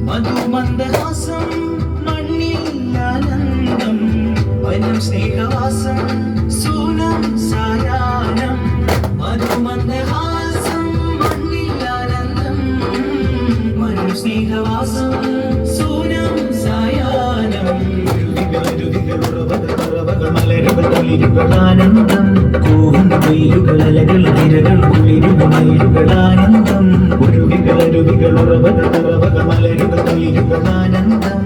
മധുമന്ദഹാസം മണ്ണിലാനന്ദം വനം സ്നേഹവാസം സൂനം സായാഹ്നം മധുമന്ദഹാസം മണ്ണിലാനന്ദം വനം സ്നേഹവാസം സൂനം സായാഹ്നം മലരുകളാനന്ദം കൂവുന്ന വെയിലുകൾ അലകൾ തിരകൾ കുളിരുകളാനന്ദം ഉരുവികൾ അരുവികൾ ഉറവകൾ മലരുകൾ ആനന്ദം